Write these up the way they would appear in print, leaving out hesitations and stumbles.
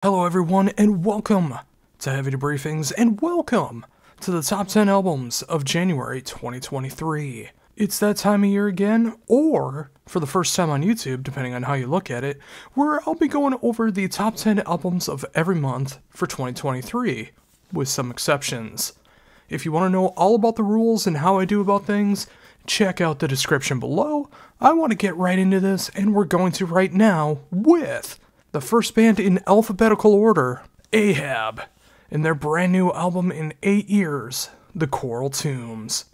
Hello everyone, and welcome to Heavy Debriefings, and welcome to the top 10 albums of January 2023. It's that time of year again, or for the first time on YouTube, depending on how you look at it, where I'll be going over the top 10 albums of every month for 2023, with some exceptions. If you want to know all about the rules and how I do about things, check out the description below. I want to get right into this, and we're going to right now with the first band in alphabetical order, Ahab, and their brand new album in 8 years, The Coral Tombs.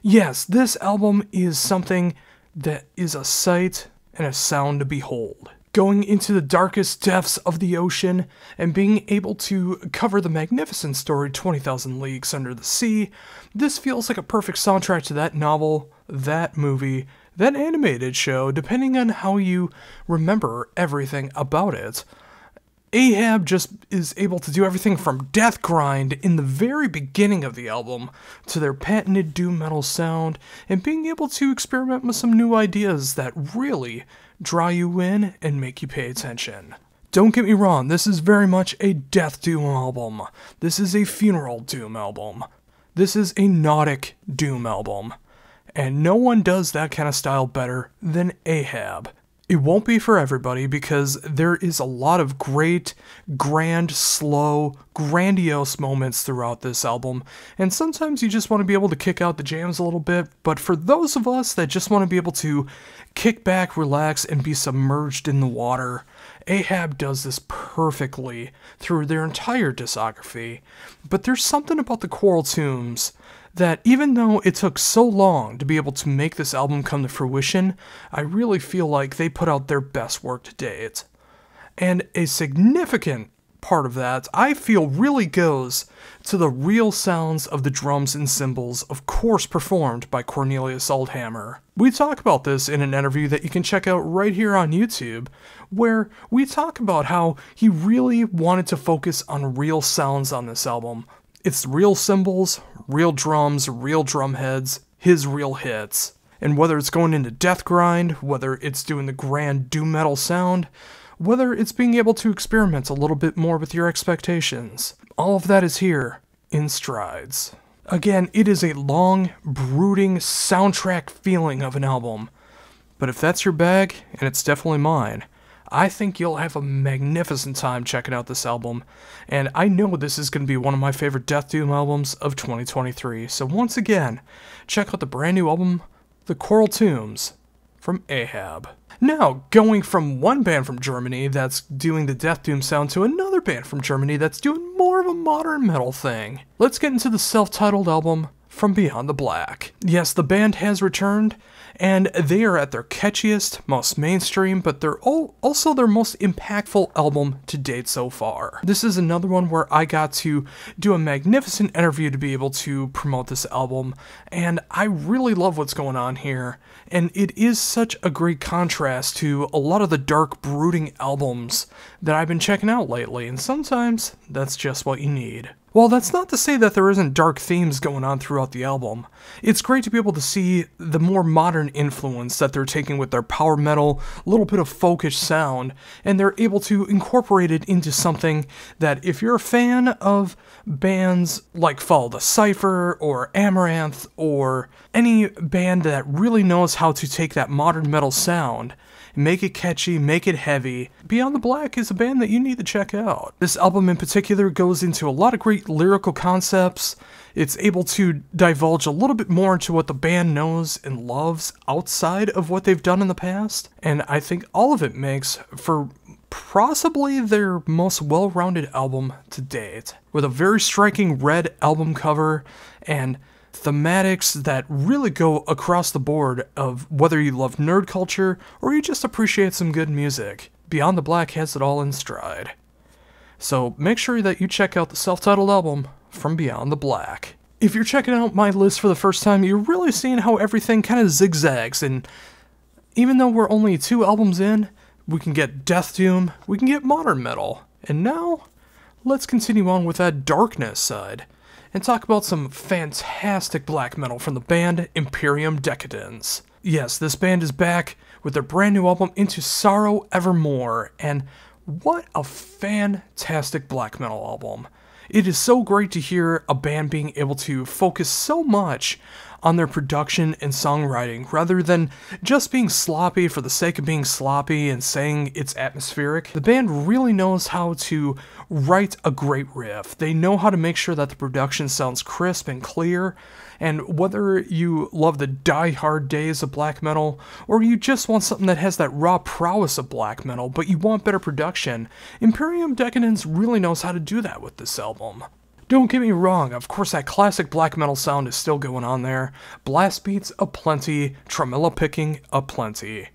Yes, this album is something that is a sight and a sound to behold. Going into the darkest depths of the ocean and being able to cover the magnificent story 20,000 Leagues Under the Sea, this feels like a perfect soundtrack to that novel, that movie, that animated show, depending on how you remember everything about it. Ahab just is able to do everything from death grind in the very beginning of the album to their patented doom metal sound and being able to experiment with some new ideas that really draw you in and make you pay attention. Don't get me wrong, this is very much a death doom album. This is a funeral doom album. This is a nautic doom album. And no one does that kind of style better than Ahab. It won't be for everybody because there is a lot of great, grand, slow, grandiose moments throughout this album, and sometimes you just want to be able to kick out the jams a little bit, but for those of us that just want to be able to kick back, relax, and be submerged in the water, Ahab does this perfectly through their entire discography. But there's something about the Coral Tombs that even though it took so long to be able to make this album come to fruition, I really feel like they put out their best work to date. And a significant part of that, I feel, really goes to the real sounds of the drums and cymbals, of course performed by Cornelius Aldhammer. We talk about this in an interview that you can check out right here on YouTube, where we talk about how he really wanted to focus on real sounds on this album. It's real cymbals, real drums, real drum heads, his real hits. And whether it's going into death grind, whether it's doing the grand doom metal sound, whether it's being able to experiment a little bit more with your expectations, all of that is here in strides. Again, it is a long, brooding soundtrack feeling of an album. But if that's your bag, and it's definitely mine, I think you'll have a magnificent time checking out this album, and I know this is going to be one of my favorite death doom albums of 2023, so once again, check out the brand new album, The Coral Tombs, from Ahab. Now, going from one band from Germany that's doing the death doom sound to another band from Germany that's doing more of a modern metal thing. Let's get into the self-titled album, From Beyond the Black. Yes, the band has returned, and they are at their catchiest, most mainstream, but they're also their most impactful album to date so far. This is another one where I got to do a magnificent interview to be able to promote this album, and I really love what's going on here, and it is such a great contrast to a lot of the dark, brooding albums that I've been checking out lately, and sometimes that's just what you need. Well, that's not to say that there isn't dark themes going on throughout the album. It's great to be able to see the more modern influence that they're taking with their power metal, a little bit of folkish sound, and they're able to incorporate it into something that if you're a fan of bands like Follow the Cypher or Amaranth or any band that really knows how to take that modern metal sound, make it catchy, make it heavy, Beyond the Black is a band that you need to check out. This album in particular goes into a lot of great lyrical concepts. It's able to divulge a little bit more into what the band knows and loves outside of what they've done in the past, and I think all of it makes for possibly their most well-rounded album to date, with a very striking red album cover and thematics that really go across the board of whether you love nerd culture or you just appreciate some good music. Beyond the Black has it all in stride. So make sure that you check out the self-titled album, From Beyond the Black. If you're checking out my list for the first time, you're really seeing how everything kind of zigzags, and even though we're only 2 albums in, we can get death doom, we can get modern metal, and now let's continue on with that darkness side and talk about some fantastic black metal from the band Imperium Decadence. Yes, this band is back with their brand new album Into Sorrow Evermore, and What a fantastic black metal album. It is so great to hear a band being able to focus so much on their production and songwriting rather than just being sloppy for the sake of being sloppy and saying it's atmospheric. The band really knows how to write a great riff. They know how to make sure that the production sounds crisp and clear, and whether you love the die-hard days of black metal or you just want something that has that raw prowess of black metal but you want better production, Imperium Decadence really knows how to do that with this album. Don't get me wrong, of course that classic black metal sound is still going on there. Blast beats aplenty, tremolo picking aplenty,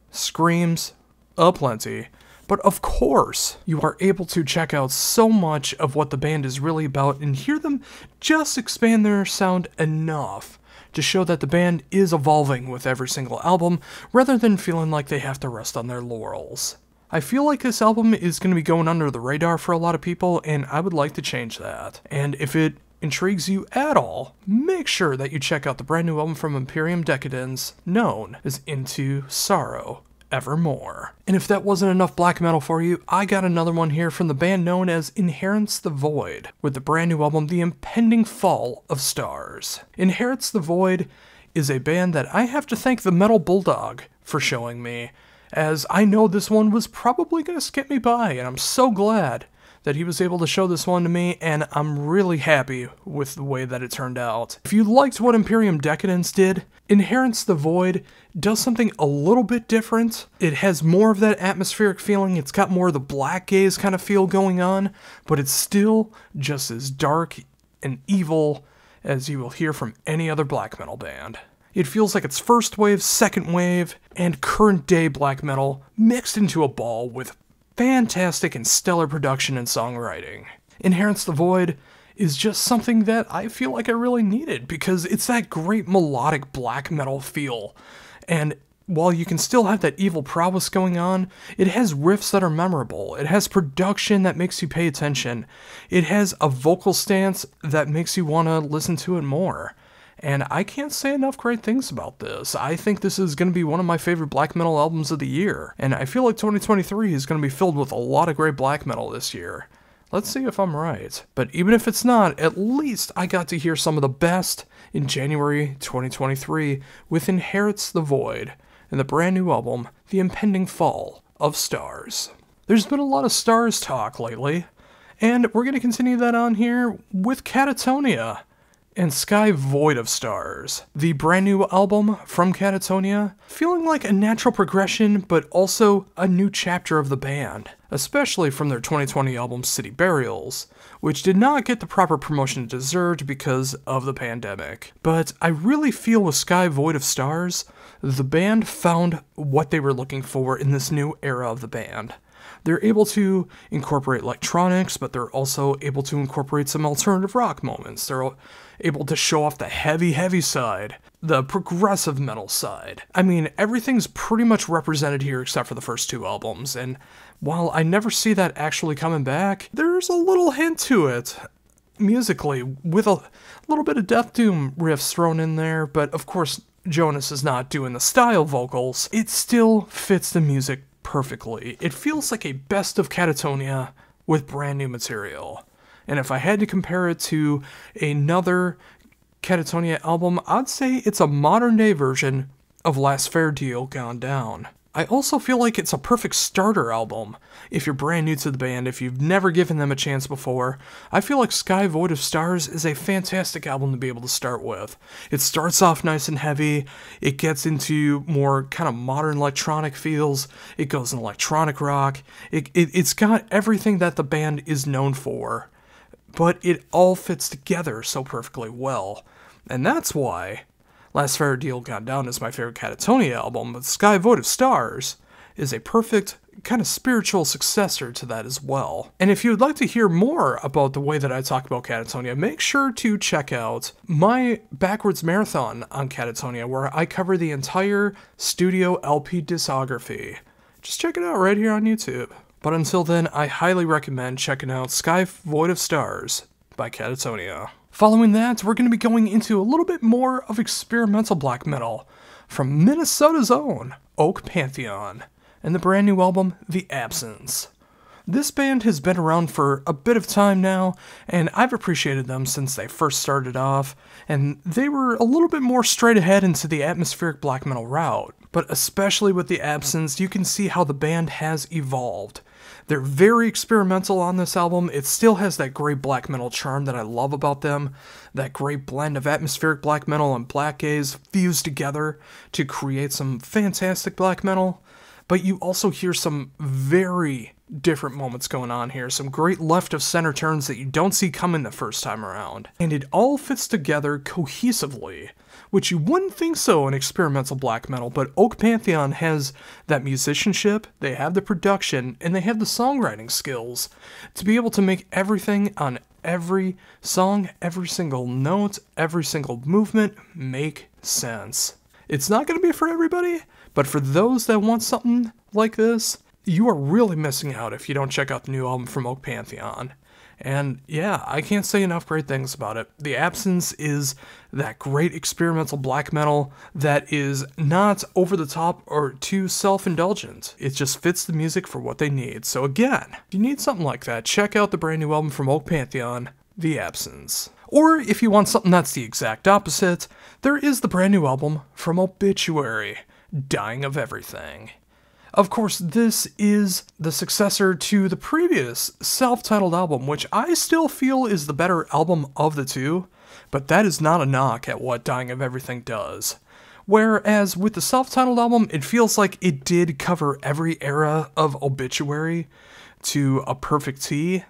screams aplenty. But of course, you are able to check out so much of what the band is really about and hear them just expand their sound enough to show that the band is evolving with every single album rather than feeling like they have to rest on their laurels. I feel like this album is going to be going under the radar for a lot of people, and I would like to change that. And if it intrigues you at all, make sure that you check out the brand new album from Imperium Decadence, known as Into Sorrow Evermore. And if that wasn't enough black metal for you, I got another one here from the band known as Inherits the Void, with the brand new album, The Impending Fall of Stars. Inherits the Void is a band that I have to thank the Metal Bulldog for showing me, as I know this one was probably going to skip me by, and I'm so glad that he was able to show this one to me, and I'm really happy with the way that it turned out. If you liked what Imperium Decadence did, Inherits the Void does something a little bit different. It has more of that atmospheric feeling, it's got more of the black gaze kind of feel going on, but it's still just as dark and evil as you will hear from any other black metal band. It feels like it's first wave, second wave, and current day black metal mixed into a ball with fantastic and stellar production and songwriting. Inherits the Void is just something that I feel like I really needed because it's that great melodic black metal feel. And while you can still have that evil prowess going on, it has riffs that are memorable. It has production that makes you pay attention. It has a vocal stance that makes you want to listen to it more. And I can't say enough great things about this. I think this is going to be one of my favorite black metal albums of the year. And I feel like 2023 is going to be filled with a lot of great black metal this year. Let's see if I'm right. But even if it's not, at least I got to hear some of the best in January 2023 with Inherits the Void and the brand new album, The Impending Fall of Stars. There's been a lot of Stars talk lately, and we're going to continue that on here with Catatonia and Sky Void of Stars, the brand new album from Catatonia, feeling like a natural progression but also a new chapter of the band, especially from their 2020 album City Burials, which did not get the proper promotion it deserved because of the pandemic. But I really feel with Sky Void of Stars, the band found what they were looking for in this new era of the band. They're able to incorporate electronics, but they're also able to incorporate some alternative rock moments. They're able to show off the heavy side, the progressive metal side. I mean, everything's pretty much represented here except for the first two albums, and while I never see that actually coming back, there's a little hint to it musically, with a little bit of Death Doom riffs thrown in there, but of course Jonas is not doing the style vocals. It still fits the music perfectly. It feels like a best of Catatonia with brand new material. And if I had to compare it to another Catatonia album, I'd say it's a modern day version of Last Fair Deal Gone Down. I also feel like it's a perfect starter album. If you're brand new to the band, if you've never given them a chance before, I feel like Sky Void of Stars is a fantastic album to be able to start with. It starts off nice and heavy, it gets into more kind of modern electronic feels, it goes in electronic rock, it's got everything that the band is known for, but it all fits together so perfectly well. And that's why Last Fair Deal Gone Down is my favorite Catatonia album, but Sky Void of Stars is a perfect kind of spiritual successor to that as well. And if you would like to hear more about the way that I talk about Catatonia, make sure to check out my backwards marathon on Catatonia, where I cover the entire studio LP discography. Just check it out right here on YouTube. But until then, I highly recommend checking out Sky Void of Stars by Catatonia. Following that, we're going to be going into a little bit more of experimental black metal from Minnesota's own Oak Pantheon and the brand new album, The Absence. This band has been around for a bit of time now, and I've appreciated them since they first started off, and they were a little bit more straight ahead into the atmospheric black metal route. But especially with the Absence, you can see how the band has evolved. They're very experimental on this album. It still has that great black metal charm that I love about them, that great blend of atmospheric black metal and black gaze fused together to create some fantastic black metal. But you also hear some very different moments going on here, some great left of center turns that you don't see coming the first time around. And it all fits together cohesively, which you wouldn't think so in experimental black metal, but Oak Pantheon has that musicianship, they have the production, and they have the songwriting skills to be able to make everything on every song, every single note, every single movement make sense. It's not going to be for everybody, but for those that want something like this, you are really missing out if you don't check out the new album from Oak Pantheon. And yeah, I can't say enough great things about it. The Absence is that great experimental black metal that is not over the top or too self-indulgent. It just fits the music for what they need. So again, if you need something like that, check out the brand new album from Oak Pantheon, The Absence. Or if you want something that's the exact opposite, there is the brand new album from Obituary, Dying of Everything. Of course, this is the successor to the previous self-titled album, which I still feel is the better album of the two, but that is not a knock at what Dying of Everything does. Whereas with the self-titled album, it feels like it did cover every era of Obituary to a perfect T.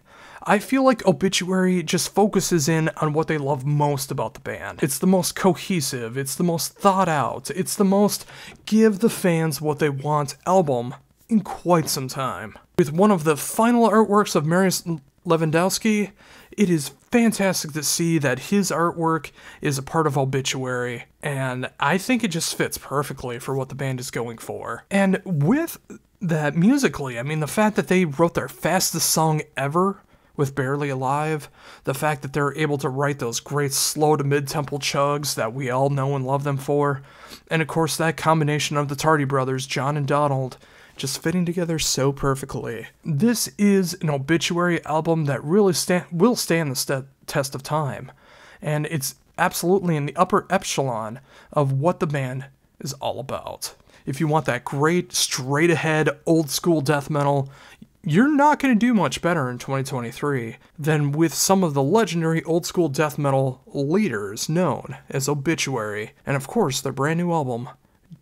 I feel like Obituary just focuses in on what they love most about the band. It's the most cohesive, it's the most thought out, it's the most give the fans what they want album in quite some time. With one of the final artworks of Marius Lewandowski, it is fantastic to see that his artwork is a part of Obituary, and I think it just fits perfectly for what the band is going for. And with that musically, I mean, the fact that they wrote their fastest song ever with Barely Alive, the fact that they're able to write those great slow to mid-tempo chugs that we all know and love them for, and of course that combination of the Tardy brothers, John and Donald, just fitting together so perfectly. This is an Obituary album that really will stand the test of time, and it's absolutely in the upper echelon of what the band is all about. If you want that great, straight-ahead, old-school death metal, you're not going to do much better in 2023 than with some of the legendary old-school death metal leaders known as Obituary, and of course their brand new album,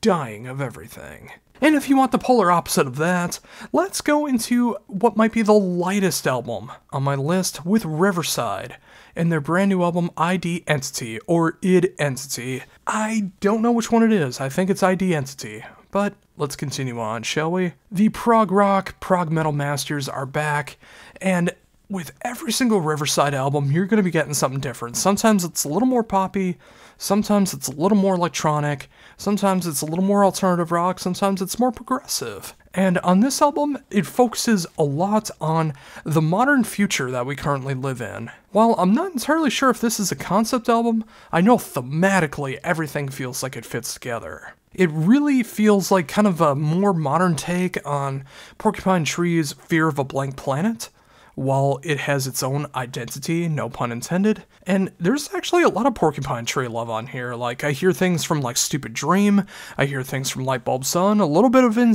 Dying of Everything. And if you want the polar opposite of that, let's go into what might be the lightest album on my list with Riverside and their brand new album ID Entity, or ID Entity. I don't know which one it is, I think it's ID Entity, but let's continue on, shall we? The prog rock, prog metal masters are back, and with every single Riverside album, you're going to be getting something different. Sometimes it's a little more poppy, sometimes it's a little more electronic, sometimes it's a little more alternative rock, sometimes it's more progressive. And on this album, it focuses a lot on the modern future that we currently live in. While I'm not entirely sure if this is a concept album, I know thematically everything feels like it fits together. It really feels like kind of a more modern take on Porcupine Tree's Fear of a Blank Planet, while it has its own identity, no pun intended. And there's actually a lot of Porcupine Tree love on here. Like, I hear things from, like, Stupid Dream, I hear things from Lightbulb Sun, a little bit of In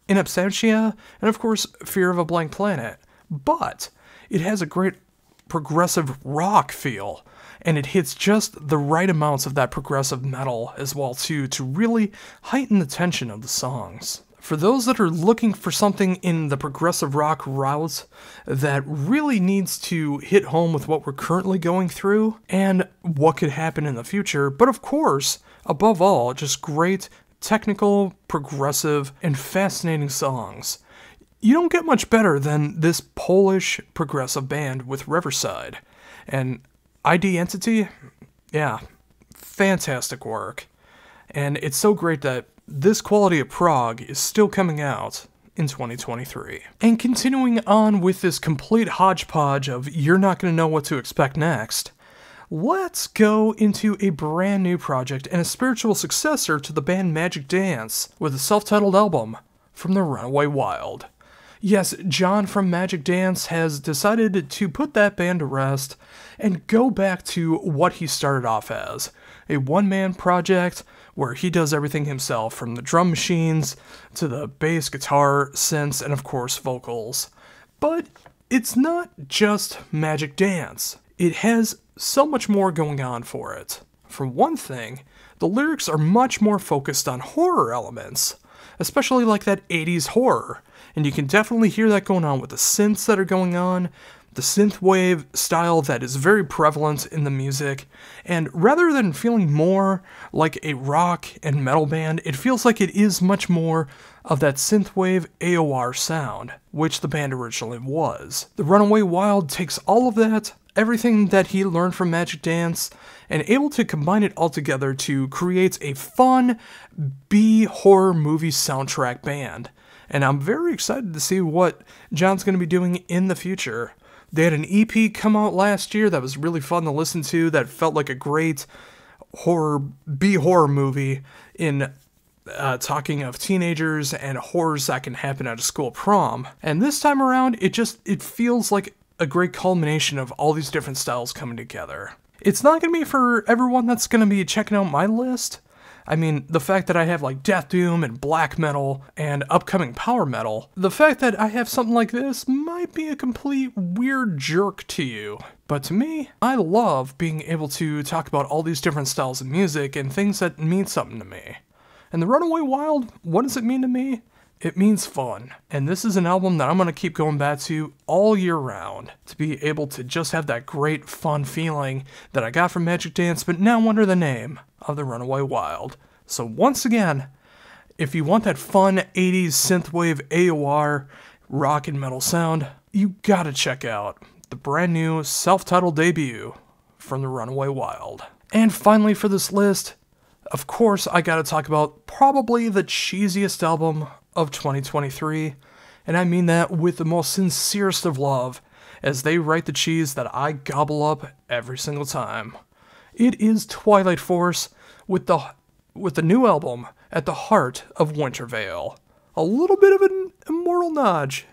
Absentia, and of course, Fear of a Blank Planet. But it has a great progressive rock feel, and it hits just the right amounts of that progressive metal as well too to really heighten the tension of the songs. For those that are looking for something in the progressive rock route that really needs to hit home with what we're currently going through and what could happen in the future, but of course, above all, just great technical, progressive, and fascinating songs. You don't get much better than this Polish progressive band with Riverside. And ID Entity, yeah, fantastic work. And it's so great that this quality of prog is still coming out in 2023. And continuing on with this complete hodgepodge of you're not going to know what to expect next, let's go into a brand new project and a spiritual successor to the band Magic Dance with a self-titled album from the Runaway Wild. Yes, John from Magic Dance has decided to put that band to rest and go back to what he started off as, a one-man project where he does everything himself, from the drum machines to the bass, guitar, synths, and of course vocals. But it's not just Magic Dance. It has so much more going on for it. For one thing, the lyrics are much more focused on horror elements, especially like that 80s horror. And you can definitely hear that going on with the synths that are going on, the synthwave style that is very prevalent in the music. And rather than feeling more like a rock and metal band, it feels like it is much more of that synthwave AOR sound, which the band originally was. The Runaway Wild takes all of that, everything that he learned from Magic Dance, and able to combine it all together to create a fun B-horror movie soundtrack band. And I'm very excited to see what John's going to be doing in the future. They had an EP come out last year that was really fun to listen to, that felt like a great B-horror movie in talking of teenagers and horrors that can happen at a school prom. And this time around, it feels like a great culmination of all these different styles coming together. It's not going to be for everyone that's going to be checking out my list. I mean, the fact that I have like death doom and black metal and upcoming power metal, the fact that I have something like this might be a complete weird jerk to you. But to me, I love being able to talk about all these different styles of music and things that mean something to me. And the Runaway Wild, what does it mean to me? It means fun. And this is an album that I'm going to keep going back to all year round, to be able to just have that great fun feeling that I got from Magic Dance, but now under the name of the Runaway Wild. So once again, if you want that fun 80s synthwave AOR rock and metal sound, you gotta check out the brand new self-titled debut from the Runaway Wild. And finally for this list, of course I gotta talk about probably the cheesiest album of 2023, and I mean that with the most sincerest of love, as they write the cheese that I gobble up every single time. It is Twilight Force with the new album At the Heart of Winter Veil. A little bit of an Immortal nudge.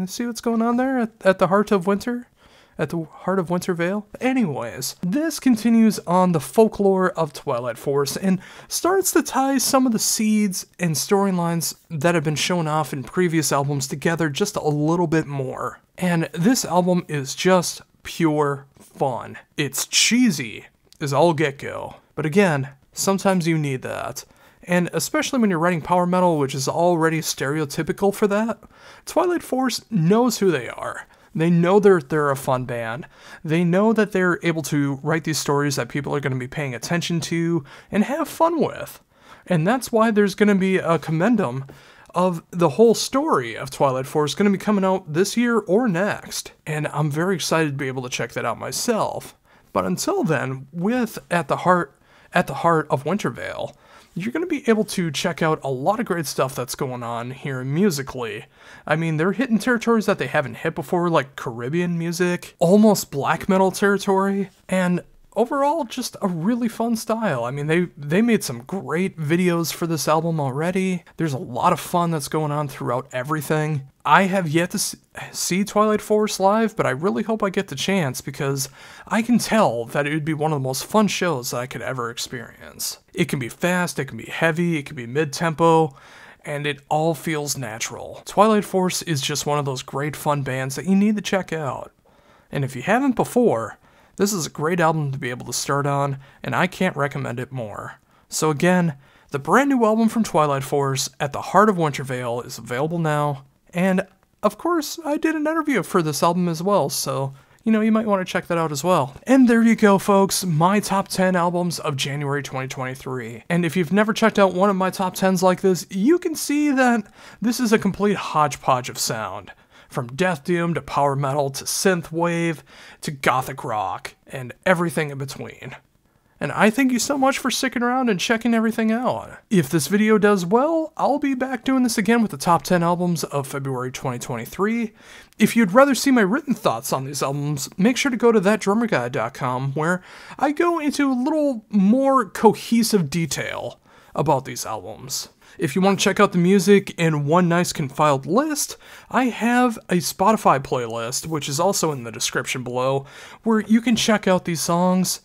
See what's going on there at the heart of winter? At the heart of Winter Veil? Anyways, this continues on the folklore of Twilight Force and starts to tie some of the seeds and storylines that have been shown off in previous albums together just a little bit more. And this album is just pure fun. It's cheesy as all get-go. But again, sometimes you need that. And especially when you're writing power metal, which is already stereotypical for that, Twilight Force knows who they are. They know they're a fun band. They know that they're able to write these stories that people are going to be paying attention to and have fun with. And that's why there's going to be a commendum of the whole story of Twilight Force going to be coming out this year or next. And I'm very excited to be able to check that out myself. But until then, with At the Heart of Winter Veil, you're going to be able to check out a lot of great stuff that's going on here musically. I mean, they're hitting territories that they haven't hit before, like Caribbean music, almost black metal territory, and overall, just a really fun style. I mean, they made some great videos for this album already. There's a lot of fun that's going on throughout everything. I have yet to see Twilight Force live, but I really hope I get the chance because I can tell that it would be one of the most fun shows that I could ever experience. It can be fast, it can be heavy, it can be mid-tempo, and it all feels natural. Twilight Force is just one of those great fun bands that you need to check out. And if you haven't before, this is a great album to be able to start on, and I can't recommend it more. So again, the brand new album from Twilight Force, At the Heart of Winter Veil, is available now. And, of course, I did an interview for this album as well, so, you might want to check that out as well. And there you go, folks, my top 10 albums of January 2023. And if you've never checked out one of my top 10s like this, you can see that this is a complete hodgepodge of sound. From death doom to power metal to synthwave to gothic rock and everything in between. And I thank you so much for sticking around and checking everything out. If this video does well, I'll be back doing this again with the top 10 albums of February 2023. If you'd rather see my written thoughts on these albums, make sure to go to thatdrummerguy.com where I go into a little more cohesive detail about these albums. If you want to check out the music in one nice compiled list, I have a Spotify playlist, which is also in the description below, where you can check out these songs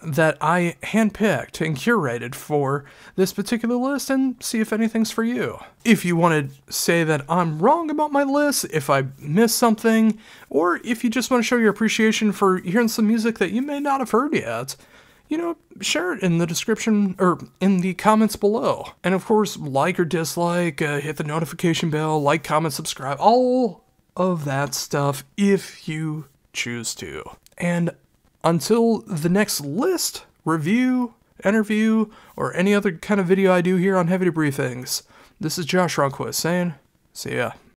that I handpicked and curated for this particular list and see if anything's for you. If you want to say that I'm wrong about my list, if I missed something, or if you just want to show your appreciation for hearing some music that you may not have heard yet, share it in the description or in the comments below. And of course, like or dislike, hit the notification bell, like, comment, subscribe, all of that stuff if you choose to. And until the next list, review, interview, or any other kind of video I do here on Heavy Debriefings, this is Josh Ronquist saying, see ya.